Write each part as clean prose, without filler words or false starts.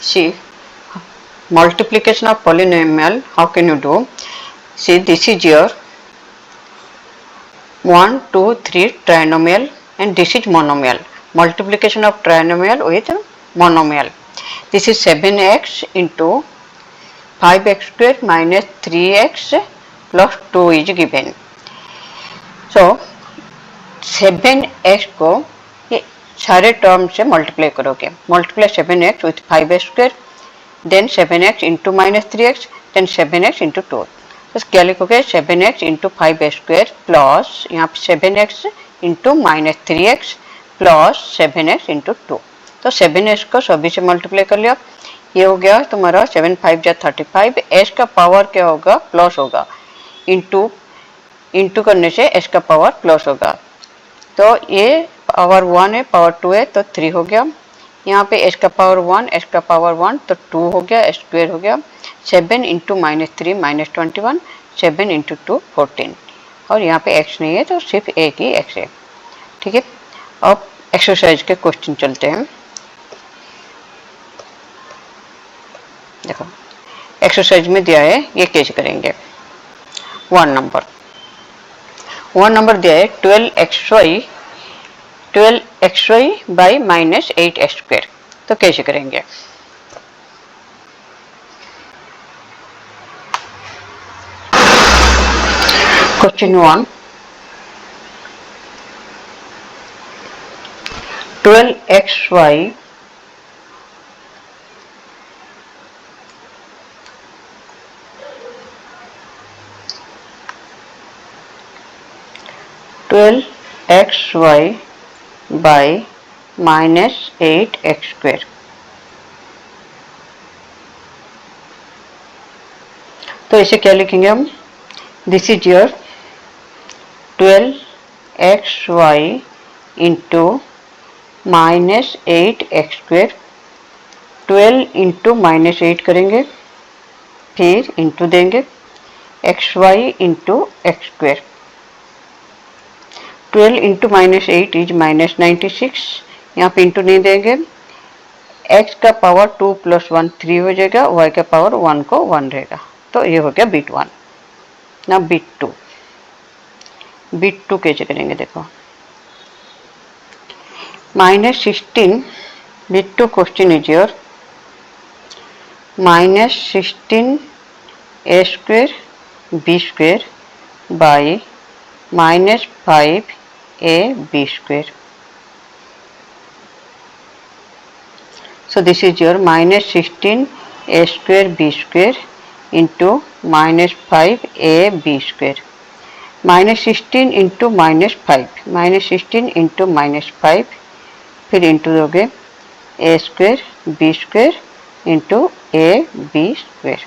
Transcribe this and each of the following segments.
See, multiplication of polynomial, how can you do? See, this is your 1, 2, 3 trinomial and this is monomial. Multiplication of trinomial with monomial. This is 7x into 5x square minus 3x plus 2 is given. So 7x को ये सारे term से multiply करोगे. Multiply 7x with 5x square, then 7x into minus 3x, then 7x into 2. तो क्या लिखोगे 7x into 5x square plus यहाँ पे 7x into minus 3x plus 7x into 2. तो 7x को सभी से मल्टीप्लाई कर लिया. ये हो गया तुम्हारा 7 5 जा 35. s का पावर क्या होगा प्लस होगा, इंटू करने से s का पावर प्लस होगा. तो ये पावर 1 है, पावर 2 है, तो 3 हो गया. यहाँ पे s का पावर 1, s का पावर 1, तो 2 हो गया, s स्क्वेयर हो गया. 7 इंटू माइनस 3 माइनस 21, 7 इंटू 2 14. और यहाँ पे x नहीं है तो सिर्फ एक ही x है. ठीक है. अब एक्सरसाइज के क्वेश्चन चलते हैं. देखो एक्सरसाइज में दिया है, ये कैसे करेंगे. 1 नंबर दिया है 12xy by minus 8x square. तो कैसे करेंगे. Question 1, 12xy by minus 8x square. तो इसे क्या लिखेंगे हम. This is your 12xy into minus 8x square. 12 into minus 8 करेंगे, फिर इंटू देंगे xy into x square. 12 into minus 8 is minus 96. यहाँ पे इंटू नहीं देंगे. x का पावर 2 प्लस 1 3 हो जाएगा, y का पावर 1 को 1 रहेगा. तो ये हो गया बिट 1. ना बिट 2. बिट 2 कैसे करेंगे. देखो minus 16 bit 2 question is your minus 16 a square b square by minus 5 a b square. So this is your minus 16 a square b square into minus 5 a b square. Minus 16 into minus 5, minus 16 into minus 5, फिर into दोगे a square b square into a b square.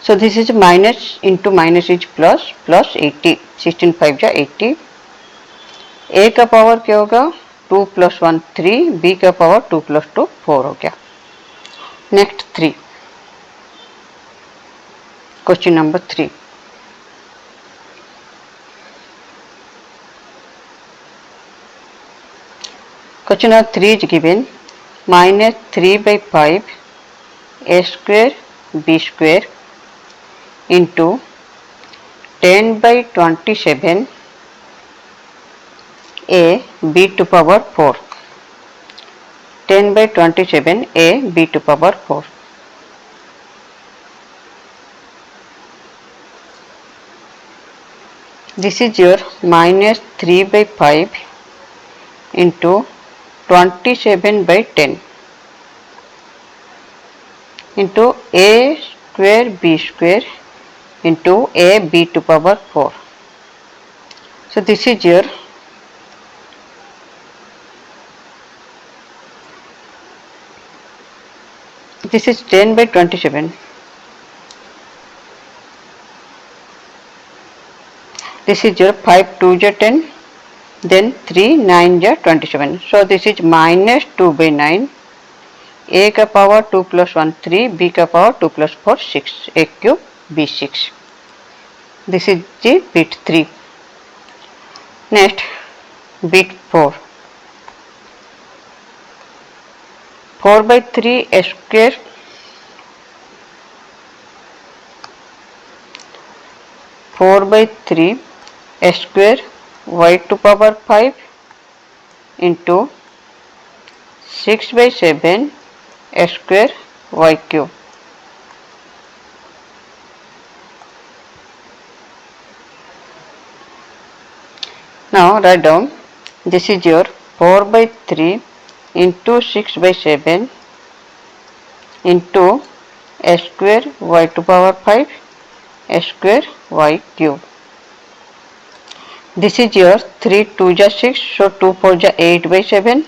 So this is minus into minus is plus, plus 80. 16 5 जा 80. a का power क्या होगा 2 plus 1 3, b का power 2 plus 2 4 हो गया. Next 3, question number 3. Question number 3 is given minus 3 by 5 a square b square into 10 by 27 a b to power 4. 10 by 27 a b to power 4. This is your minus 3 by 5 into 27 by 10 into a square b square into a b to power 4. So this is your this is 10 by 27. This is your 5 2 ja 10, then 3 9 ja 27. So this is minus 2 by 9. A का power 2 plus 1 3, b का power 2 plus 4 6, a cube b 6. This is the bit 3. Next bit 4. 4 by 3 square 4 by 3 square y to power 5 into 6 by 7 square y cube. Now write down, this is your 4 by 3 into 6 by 7 into square y to power 5 square y cube. This is your 3 2 ja 6, so 2 4 ja 8 by 7,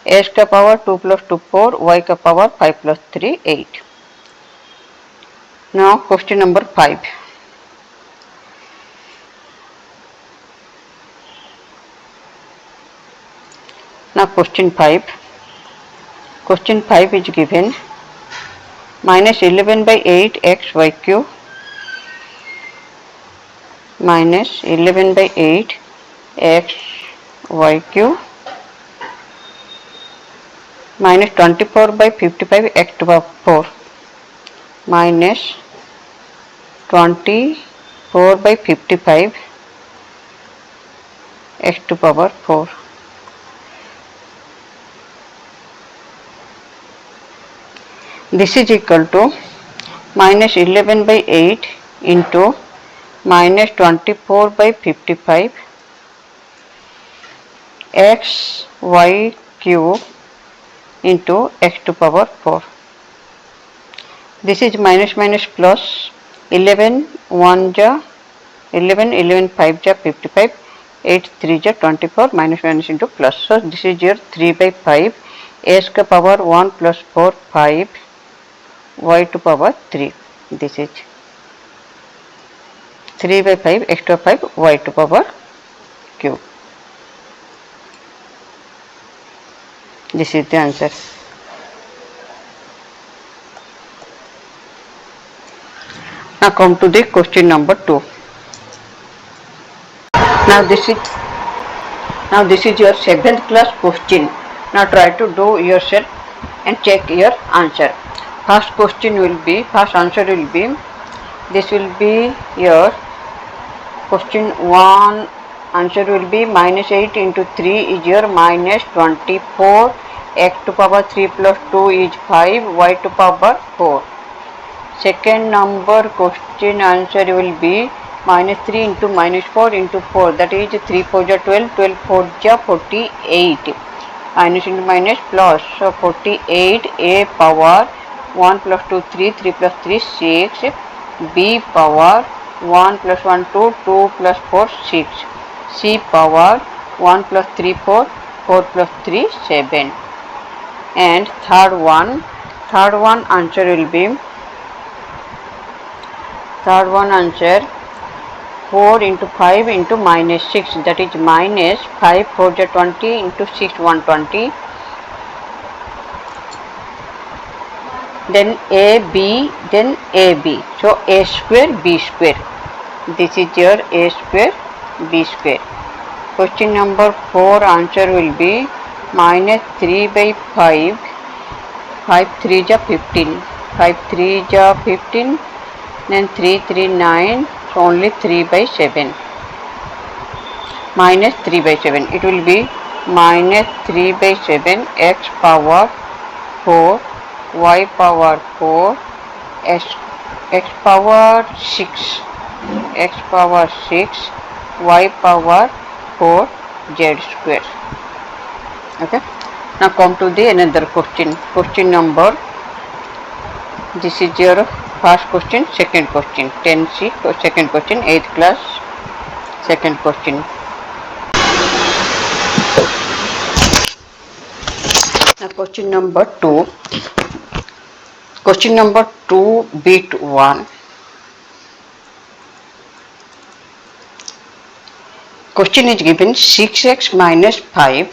s का power 2 plus 2 4, y का power 5 plus 3 8. Now question number 5. Now question 5. Question 5 is given minus 11 by 8 x y cube minus 11 by 8 x y cube minus 24 by 55 x to the power 4 minus 24 by 55 x to the power 4. This is equal to minus 11 by 8 into minus 24 by 55 x y cube into x to power 4. This is minus minus plus 11 1 ja 11, 11 5 ja 55, 8 3 ja 24, minus minus into plus. So this is your 3 by 5 s ka power 1 plus 4 5 y to power 3. This is 3 by 5 x to 5 y to power cube. This is the answer. Now come to the question number 2. Now this is your 7th class question. Now try to do yourself and check your answer. First answer will be, this will be your question 1. Answer will be minus 8 into 3 is your minus 24, x to power 3 plus 2 is 5, y to power 4. Second number question answer will be minus 3 into minus 4 into 4, that is 3 4 ja 12, 12 4 ja 48, minus into minus plus, so 48 a power 1 plus 2 3, 3 plus 3 6, b power 1 plus 1 2, 2 plus 4 6, c power 1 plus 3 4, 4 plus 3 7, and third one answer will be, answer 4 into 5 into minus 6, that is minus 5 4 ja 20 into 6 120, then AB, then AB. So A square B square. This is your A square B square. Question number 4 answer will be minus 3 by 5, 5 3 ja 15, 5 3 ja 15, then 3 3 9, so only 3 by 7, minus 3 by 7. It will be minus 3 by 7 x power 4, y power 4, x power 6, y power 4 z square. Okay. Now come to the another question. Question number, this is your first question, second question, 10C, second question, 8th class, second question. Now question number 2. Question number 2 bit 1. Question is given 6x minus 5,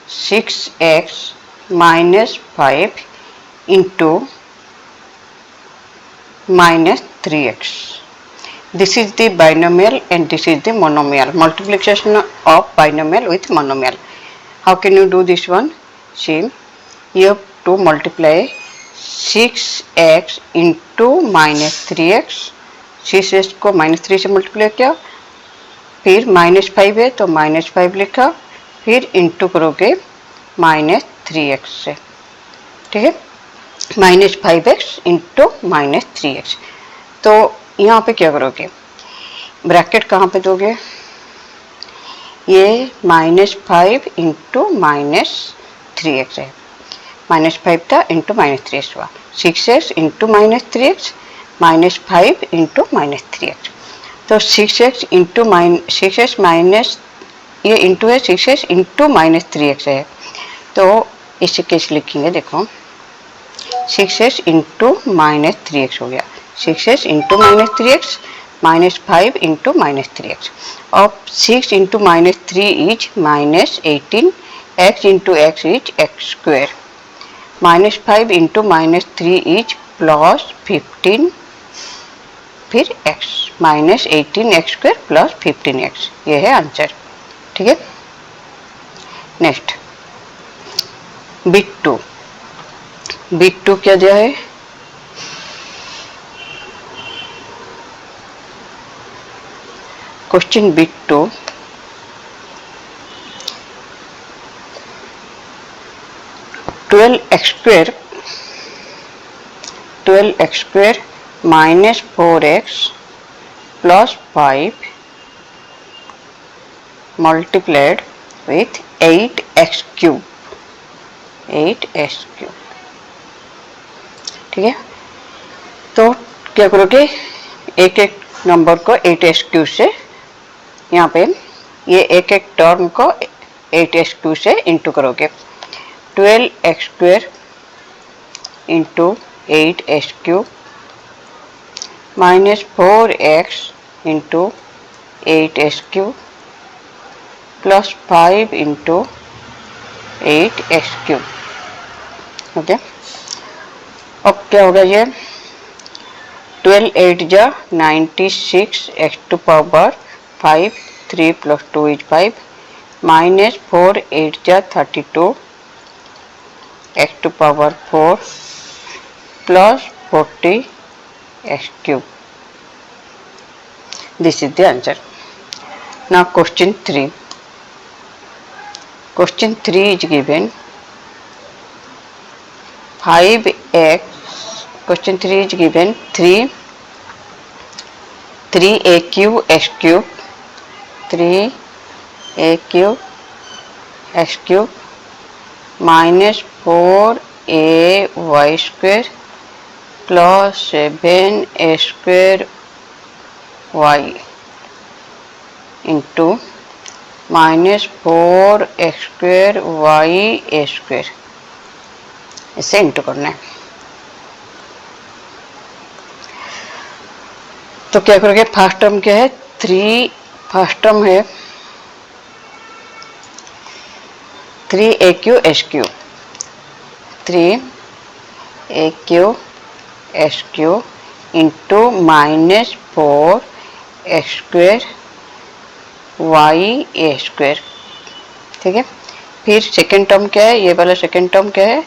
6x minus 5 into minus 3x. This is the binomial and this is the monomial. Multiplication of binomial with monomial. How can you do this one? See, you have to multiply 6x into minus 3x. 6x को minus 3 से multiply किया, फिर -5 है तो -5 लिखा, फिर into करोगे -3x से, ठीक है, -5x इंटू -3x। तो यहाँ पे क्या करोगे, ब्रैकेट कहाँ पे दोगे, ये -5 इंटू -3x है, -5 था इंटू -3x हुआ, 6x into -3x, -5 into -3x। तो 6x इंटू -6x माइनस ये इंटू है, 6x इंटू -3x है, तो इसे कैसे लिखेंगे, देखो 6x इंटू -3x हो गया, 6x into -3x -5 into -3x। अब 6 into -3 is -18, x into x is x square, -5 into -3 is +15, फिर x -18x square plus 15x, ये है आंसर, ठीक है। नेक्स्ट बिट टू क्या दिया है, question bit two, twelve x square -4x plus 5 multiplied with 8x cube, ठीक है। तो क्या करोगे, एक एक नंबर को 8x क्यूब से, यहाँ पे ये एक एक टर्म को 8x क्यूब से इंटू करोगे, 12x square into 8x cube -4x into 8x cube plus 5 into 8x cube, okay. अब क्या होगा, ये 12 8 जा 96 x टू पावर 5, 3 प्लस 2 इज 5, -4 8 जा 32 x to power 4 plus 40 x cube. This is the answer. Now question 3. Question 3 is given 5x. Question 3 is given 3a³ x cube, 3a³ x cube -4ay square plus 7a square y into -4x square y a square, इसे into करना है। तो क्या करोगे, first term क्या है, first term है 3a³ x cube, 3a³ x cube into -4x square y a square, ठीक है। फिर सेकेंड टर्म क्या है, ये वाला सेकेंड टर्म क्या है,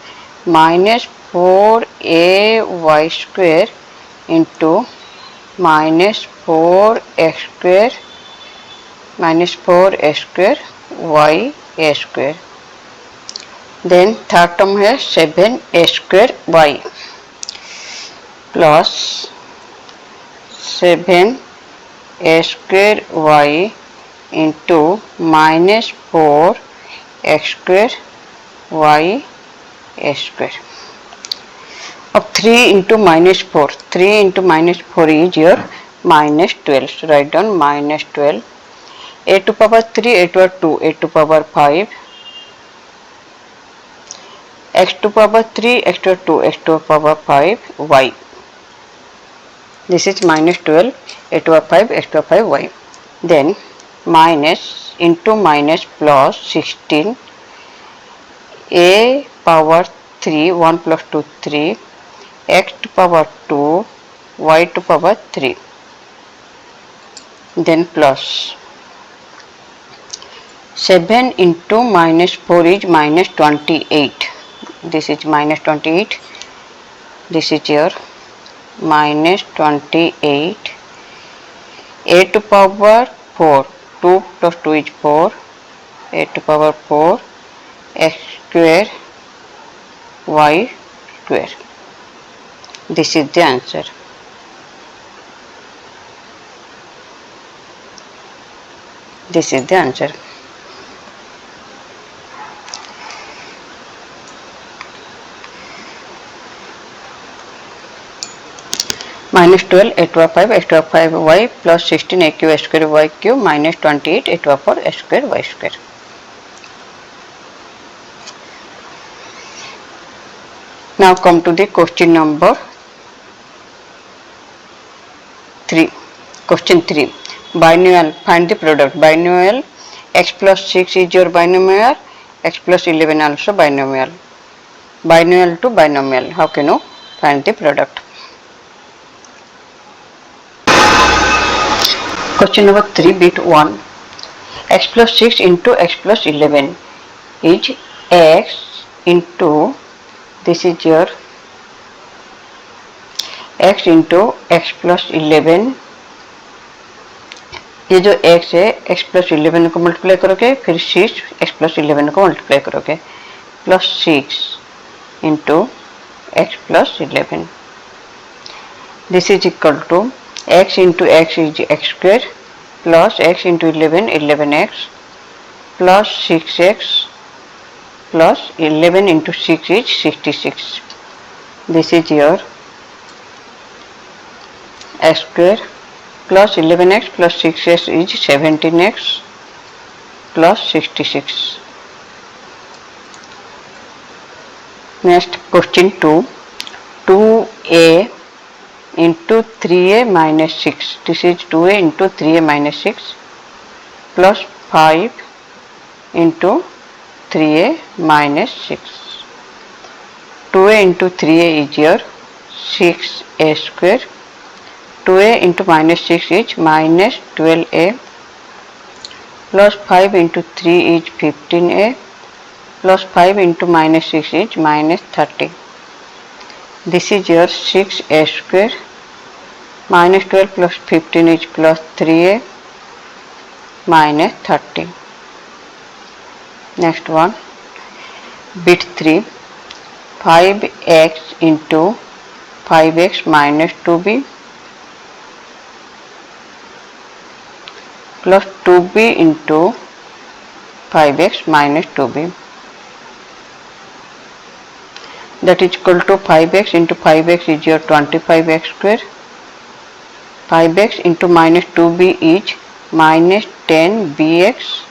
-4ay square into -4x square y a square। Then third term है 7a square y plus 7a square y into -4x square y a square। अब 3 into -4, 3 into -4 is your -12. So write down -12. a to power 3, a to power 2, a to power 5, x to power 3, x to power 2, x to power 5, y. This is -12, a to power 5, x to power 5, y. Then minus into minus plus 16, a power 3, 1 plus 2, 3, x to power 2, y to power 3. Then plus 7 into minus 4 is minus 28. This is minus 28. This is your minus 28. A to power 4. 2 plus 2 is 4. A to power 4. X square y square. This is the answer. This is the answer. Minus 12 a to the 5 x to the 5 y plus 16 a cube s square y cube minus 28 a to the 4 s square y square. Now come to the question number 3. Question 3. Binomial. Find the product. Binomial. X plus 6 is your binomial. X plus 11 also binomial. Binomial to binomial. How can you find the product? Question number 3, bit 1. X plus 6 into x plus 11 is x into, this is your x into x plus 11. ये जो x है x plus 11 को multiply करोगे, फिर 6 x plus 11 को multiply करोगे, plus 6 into x plus 11. This is equal to x into x is x square plus x into 11 11x plus 6x plus 11 into 6 is 66. This is your x square plus 11x plus 6x is 17x plus 66. Next question 2. 2a into 3a minus 6. This is 2a into 3a minus 6 plus 5 into 3a minus 6. 2a into 3a is your 6a square. 2a into minus 6 is minus 12a plus 5 into 3 is 15a plus 5 into minus 6 is minus 30. This is your 6a square. Minus 12 plus 15 is plus 3a minus 30. Next one, bit 3. 5x into 5x minus 2b plus 2b into 5x minus 2b. That is equal to 5x into 5x is your 25x square. 5x into minus 2b is minus 10bx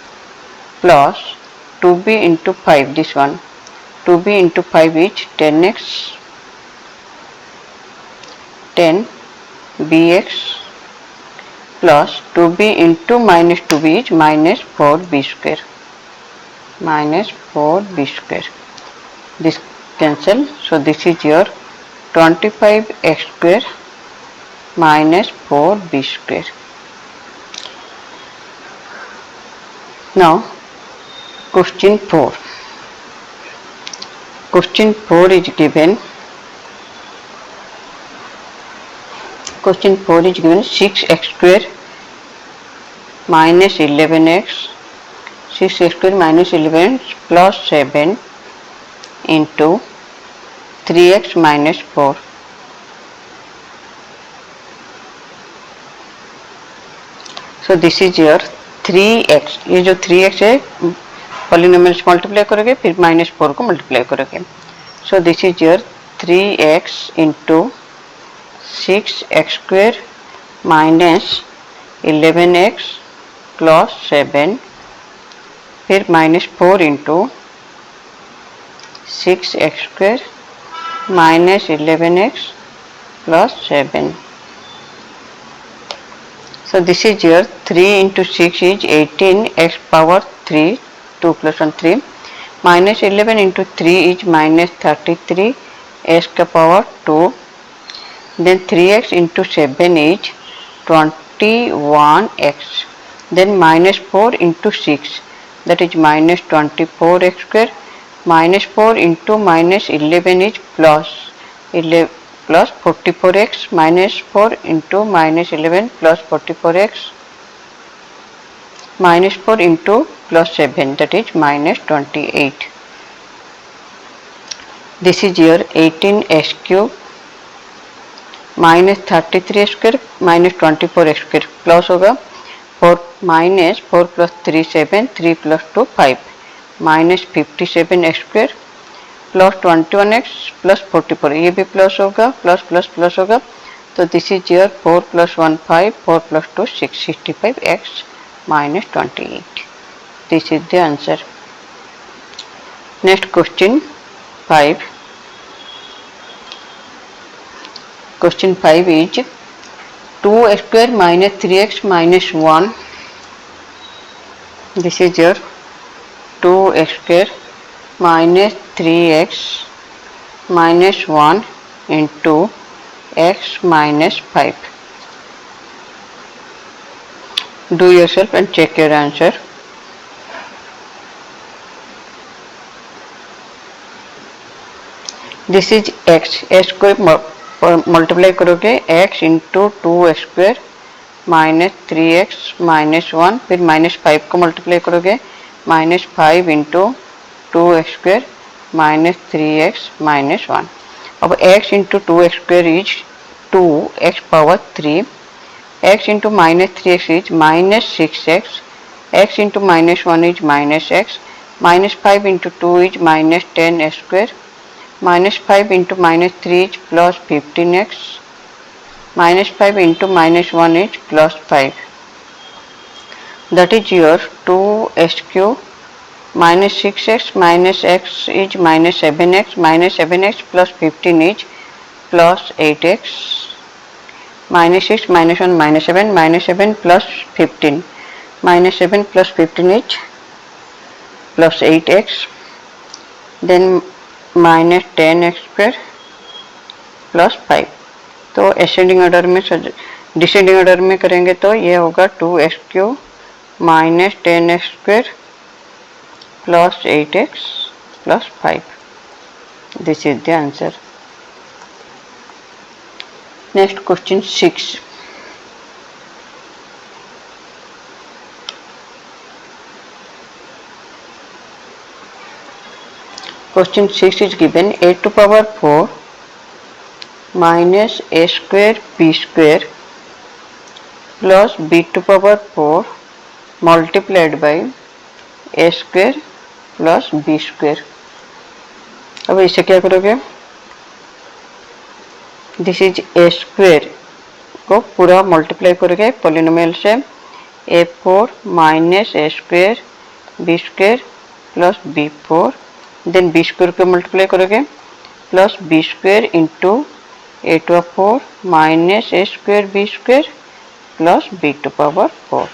plus 2b into 5, this one. 2b into 5 is 10x, 10bx plus 2b into minus 2b is minus 4b square. Minus 4b square. This cancel. So this is your 25x square minus 4b square. Now question 4. Question 4 is given. Question 4 is given 6x square minus 11x, 6x square minus 11 plus 7 into 3x minus 4. So this is your 3x. ये जो 3x है polynomial से multiply करोगे, फिर minus 4 को multiply करोगे. So this is your 3x into 6x square minus 11x plus 7, फिर minus 4 into 6x square minus 11x plus 7. So this is your 3 into 6 is 18 x power 3, 2 plus 1 3, minus 11 into 3 is minus 33 x power 2, then 3x into 7 is 21x, then minus 4 into 6, that is minus 24x square. Minus 4 into minus 11 is plus 11 plus 44x. Minus 4 into minus 11 plus 44x. Minus 4 into plus 7, that is minus 28. This is your 18x cube minus 33x square minus 24x square plus होगा 4 minus 4 plus 3 7, 3 plus 2 5 minus 57x square plus 21x plus 44, ये भी plus होगा, plus plus plus होगा, तो this is your 4 plus 1 5, 4 plus 2 6, 65x minus 28. This is the answer. Next question 5. Question 5 is 2x square minus 3x minus 1. This is your 2x square minus 3x minus 1 into x minus 5. Do yourself and check your answer. This is x. x को multiply करोगे x into 2x square minus 3x minus 1, फिर minus 5 को multiply करोगे minus 5 into 2x square minus 3x minus 1. अब x into 2x square is 2x power 3, x into minus 3x is minus 6x, x into minus 1 is minus x, minus 5 into 2 is minus 10x square, minus 5 into minus 3 is plus 15x, minus 5 into minus 1 is plus 5. That is your 2x cube minus 6x minus x is minus 7x, minus 7x plus 15 is plus 8x, minus 6 minus 1 minus 7, minus 7 plus 15, minus 7 plus 15 is plus 8x, then minus 10x square plus 5. तो ascending order में descending order में करेंगे तो ये होगा 2x cube minus 10x square plus 8x plus 5. This is the answer. Next question 6. Question 6 is given a to power 4 minus a square b square plus b to power 4 multiplied by a square plus b square. अब इसे क्या करोगे? This is a square को पूरा multiply करोगे polynomial से a4 minus a square b square plus b4, then B square को multiply करोगे plus B square into A to power 4 minus A square B square plus B to power 4.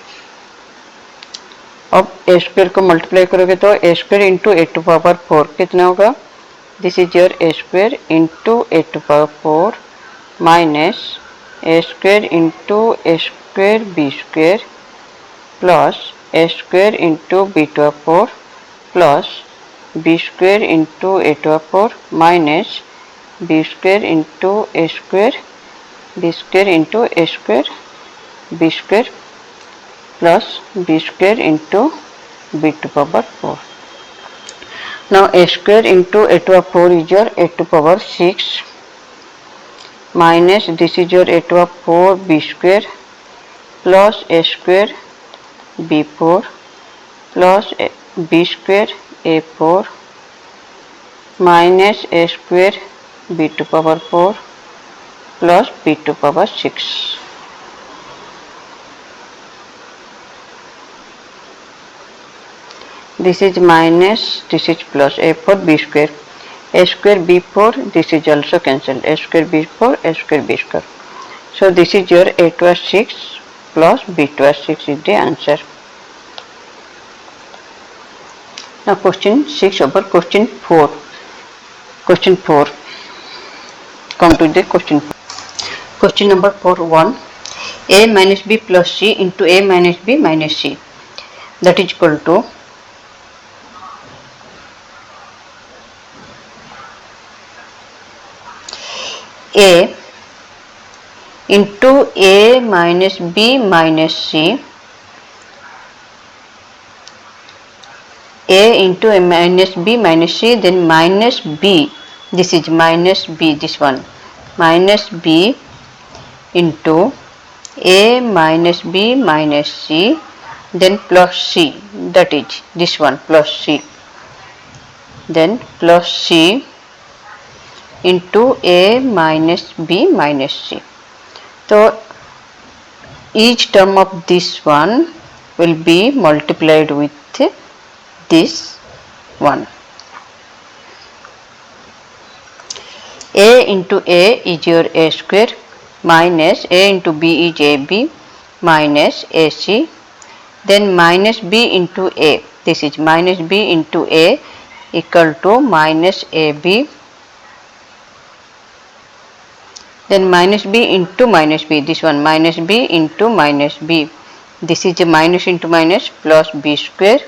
अब A square को multiply करोगे तो A square into A to power 4 कितना होगा? This is your A square into A to power 4 minus A square into A square B square plus A square into b to power 4 plus b square into a to the power minus b square into a square b square into a square b square plus b square into b to the power 4. Now a square into a to the power is your a to the power 6 minus this is your a to the power b square plus a square b4 plus b square a4 minus a square b to power 4 plus b to power 6. This is minus, this is plus a4 b square, a square b4, this is also cancelled, a square b4, a square b square. So this is your a to 6 plus b to 6 is the answer. Now question 6 over question 4. Question 4. Come to the question 4. Question number 4.1. A minus b plus c into a minus b minus c, that is equal to a into a minus b minus c, a into a minus b minus c, then minus b, this is minus b, this one, minus b into a minus b minus c, then plus c, that is this one, plus c, then plus c into a minus b minus c. So each term of this one will be multiplied with this one. A into a is your a square, minus a into b is ab, minus ac, then minus b into a, this is minus b into a equal to minus ab, then minus b into minus b, this one minus b into minus b, this is a minus into minus plus b square,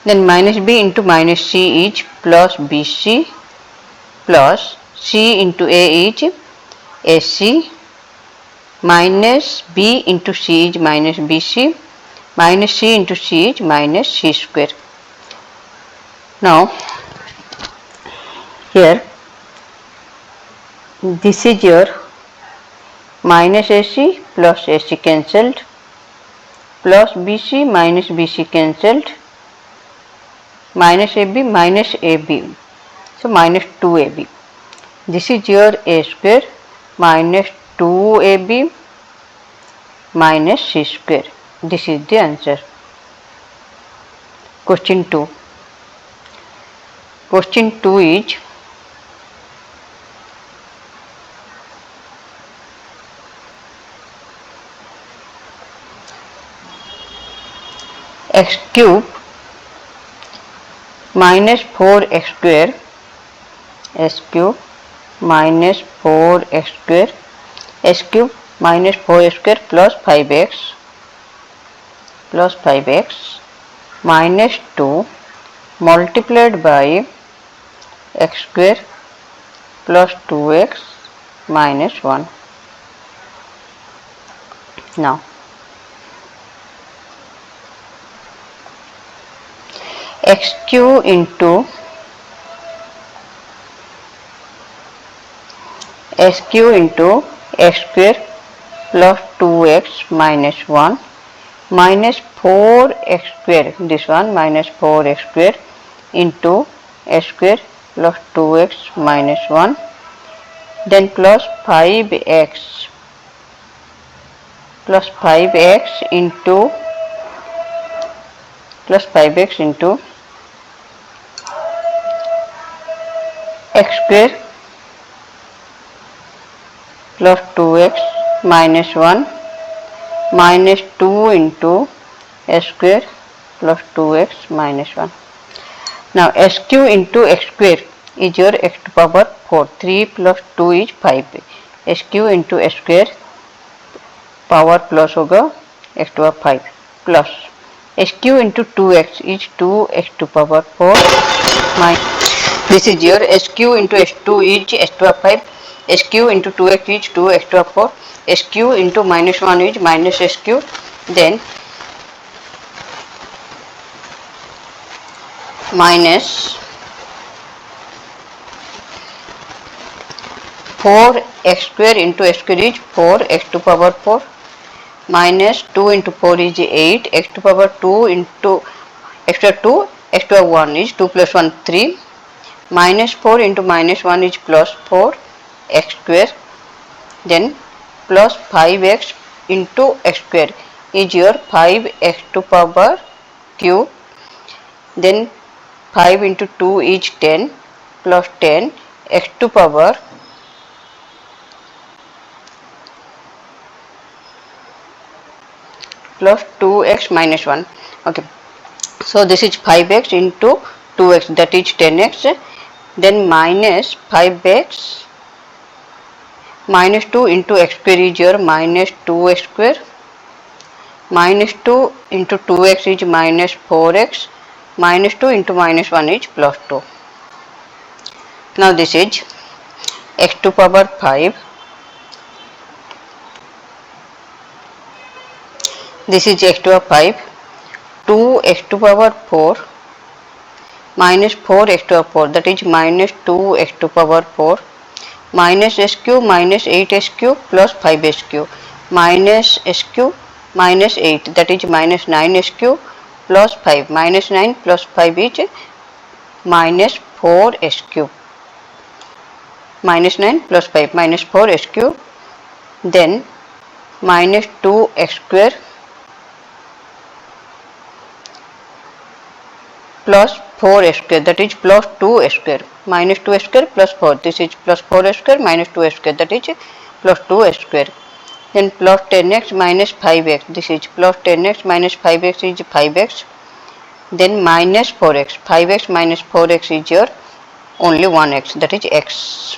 then minus b into minus c is plus bc, plus c into a is ac, minus b into c is minus bc, minus c into c is minus c square. Now here this is your minus ac plus ac cancelled, plus bc minus bc cancelled, minus ab minus ab, so minus 2ab. This is your a square minus 2ab minus c square. This is the answer. Question 2. Question 2 is x cube minus 4x square, s cube minus 4x square, s cube minus 4x square plus 5x minus 2 multiplied by x square plus 2x minus 1. Now x cube into x square plus 2x minus 1 minus 4x square, this one minus 4x square into x square plus 2x minus 1, then plus 5x into x square plus 2x minus 1 minus 2 into s square plus 2x minus 1. Now s cube into x square is your x to power 4, 3 plus 2 is 5, s cube into s square power plus होगा x to power 5 plus s cube into 2x is 2x to power 4 minus this is your s cube into s2 is s to power 5, s cube into 2x is 2x to power 4, s cube into minus 1 is minus s cube, then minus 4x square into s square is 4x to power 4 minus 2 into 4 is 8, x to power 2 into x to power 2, x to power 1 is 2 plus 1 3, minus 4 into minus 1 is plus 4 x square, then plus 5x into x square is your 5x to power cube, then 5 into 2 is 10 plus 10 x to power plus 2x minus 1. Okay, so this is 5x into 2x, that is 10x, then minus 5x minus 2 into x square is your minus 2x square, minus 2 into 2x is minus 4x, minus 2 into minus 1 is plus 2. Now this is x to power 5. This is x to power 5. 2x to power 4 minus 4x to power 4, that is minus 2x to power 4 minus s cube minus 8s cube plus 5s cube minus s cube minus 8, that is minus 9s cube plus 5, minus 9 plus 5 is minus 4s cube, minus 9 plus 5 minus 4s cube, then minus 2x square plus 4 square, that is plus 2 square, minus 2 square plus 4, this is plus 4 square minus 2 square, that is plus 2 square, then plus 10x minus 5x, this is plus 10x minus 5x is 5x, then minus 4x, 5x minus 4x is your only 1x, that is x,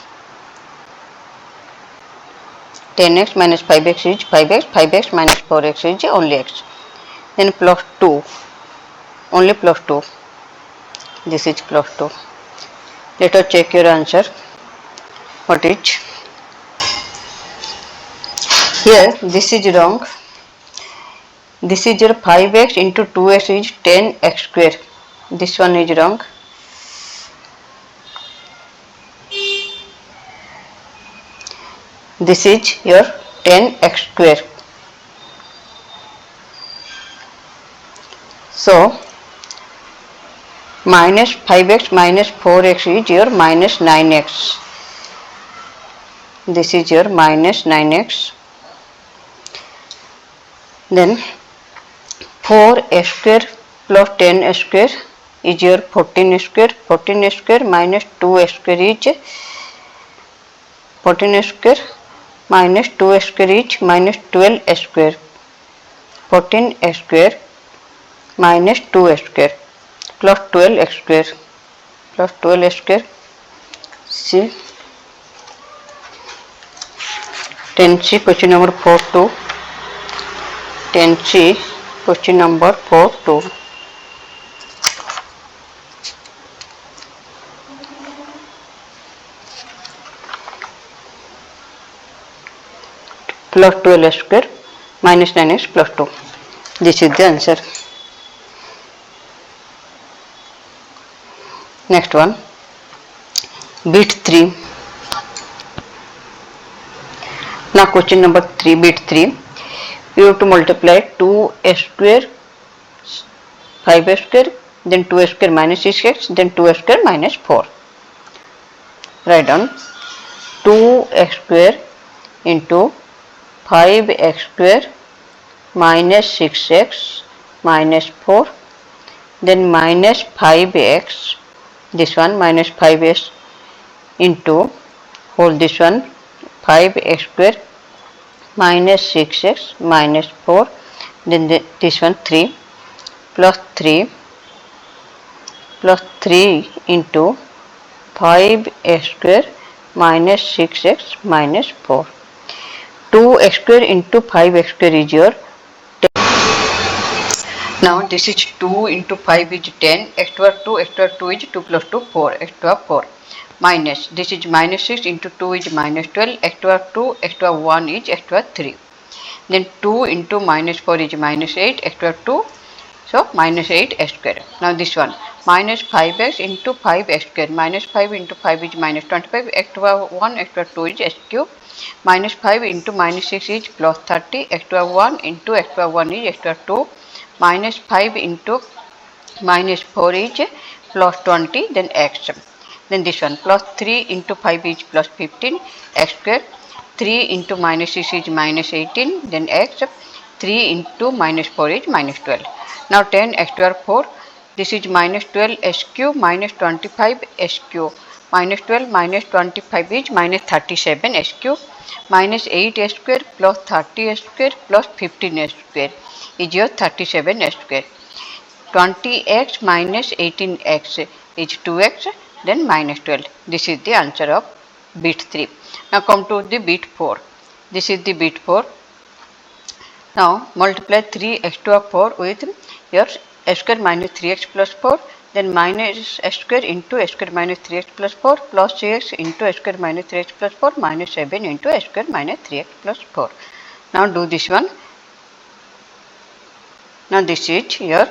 10x minus 5x is 5x, 5x minus 4x is only x, then plus 2, only plus 2, this is plus 2. Let us check your answer. What is? Here this is wrong. This is your 5x into 2x is 10x square. This one is wrong. This is your 10x square. So minus 5x minus 4x is your minus 9x. This is your minus 9x. Then 4x square plus 10 square is your 14 square. 14 square minus 2 square is 14 square minus 2 square is minus 12 square. 14 square minus 2 square plus 12 square plus 12 square. See 10C question number 42. 10C question number 42. Plus 12 square minus 9x plus 2. This is the answer. Next one, bit 3. Now question number 3, bit 3. You have to multiply 2x square, 5x square, then 2x square minus 6x, then 2x square minus 4. Write down 2x square into 5x square minus 6x minus 4, then minus 5x, this one minus 5x into whole this one 5x square minus 6x minus 4, then this one 3 plus 3 into 5x square minus 6x minus 4. 2x square into 5x square is your 10. Now this is 2 into 5 is 10, x to power 2, x to power 2 is 2 plus 2, 4, x to power 4. Minus, this is minus 6 into 2 is minus 12, x to power 2, x to power 1 is x to power 3. Then 2 into minus 4 is minus 8, x to power 2, so minus 8 x square. Now this one, minus 5x into 5x square, minus 5 into 5 is minus 25, x to power 1, x to power 2 is x cube, minus 5 into minus 6 is plus 30, x to power 1 into x to power 1 is x to power 2, minus 5 into minus 4 is plus 20, then x. Then this one, plus 3 into 5 is plus 15, x square, 3 into minus 6 is minus 18, then x, 3 into minus 4 is minus 12. Now 10 x to power 4, this is minus 12 s cube minus 25 s cube, minus 12 minus 25 is minus 37 s cube, minus 8 s square plus 30 s square plus 15 s square is your 37 s square. 20x minus 18x is 2x, then minus 12. This is the answer of bit 3. Now come to the bit 4. This is the bit 4. Now multiply 3x to power 4 with your x square minus 3x plus 4, then minus x square into x square minus 3x plus 4 plus 6x into x square minus 3x plus 4 minus 7 into x square minus 3x plus 4. Now do this one. Now this is your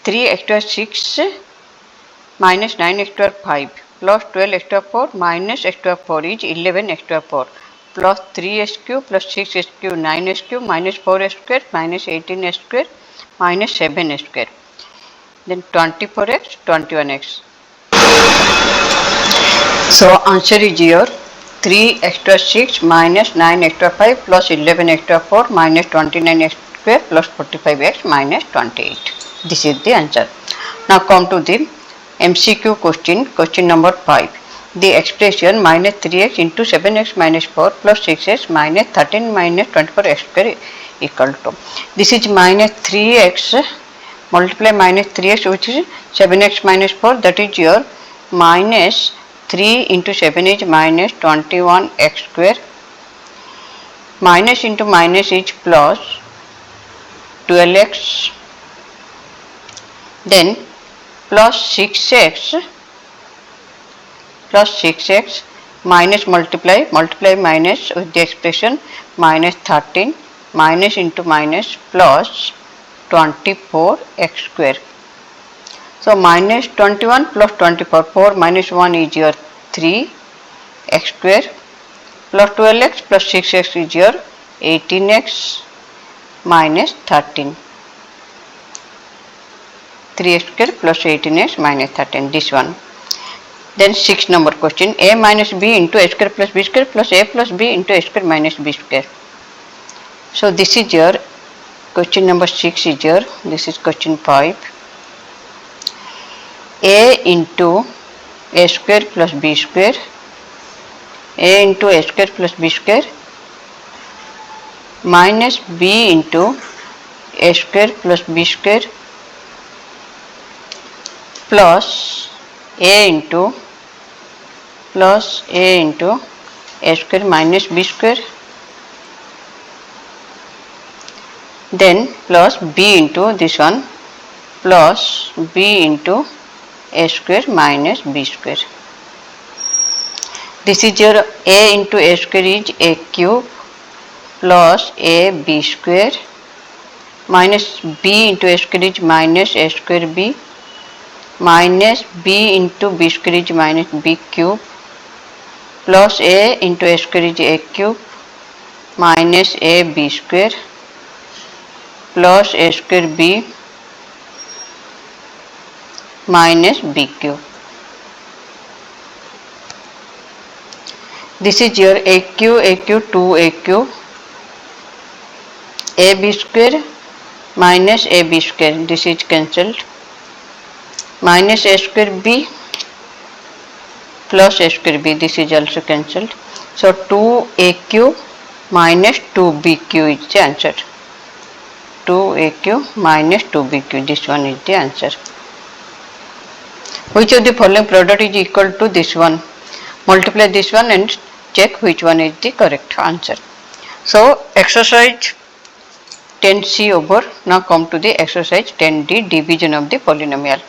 3x square 6 minus 9x square 5 plus 12x square 4 minus x square 4 is 11x square 4 plus 3x cube plus 6x cube 9x cube minus 4x square minus 18x square minus 7x square. Then 24x, 21x. So answer is your 3 extra 6 minus 9 extra 5 plus 11 extra 4 minus 29 x square plus 45x minus 28. This is the answer. Now come to the MCQ question number 5. The expression minus 3x into 7x minus 4 plus 6x minus 13 minus 24x square equal to. This is minus 3x multiply minus 3x which is 7x minus 4, that is your minus 3 into 7 is minus 21x square, minus into minus is plus 12x, then plus 6x minus multiply minus with the expression minus 13 minus into minus plus 24x square. So minus 21 plus 24, 4 minus 1 is your 3x square plus 12x plus 6x is your 18x minus 13. 3x square plus 18x minus 13, this one. Then 6 number question, a minus b into a square plus b square plus a plus b into a square minus b square. So this is your question number 6 is your, this is question 5. A into a square plus b square, a into a square plus b square minus b into a square plus b square plus a into a square minus b square, then plus b into this one plus b into a square minus b square. This is your a into a square is a cube plus a b square minus b into a square is minus a square b minus b into b square is minus b cube plus a into a square is a cube minus a b square plus a square b minus b cube. This is your aq 2aq ab square minus ab square, this is cancelled, minus a square b plus a square b, this is also cancelled. So 2aq minus 2bq is the answer. 2aq minus 2bq, this one is the answer. Which of the following product is equal to this one? Multiply this one and check which one is the correct answer. So exercise 10C over. Now come to the exercise 10D, division of the polynomial.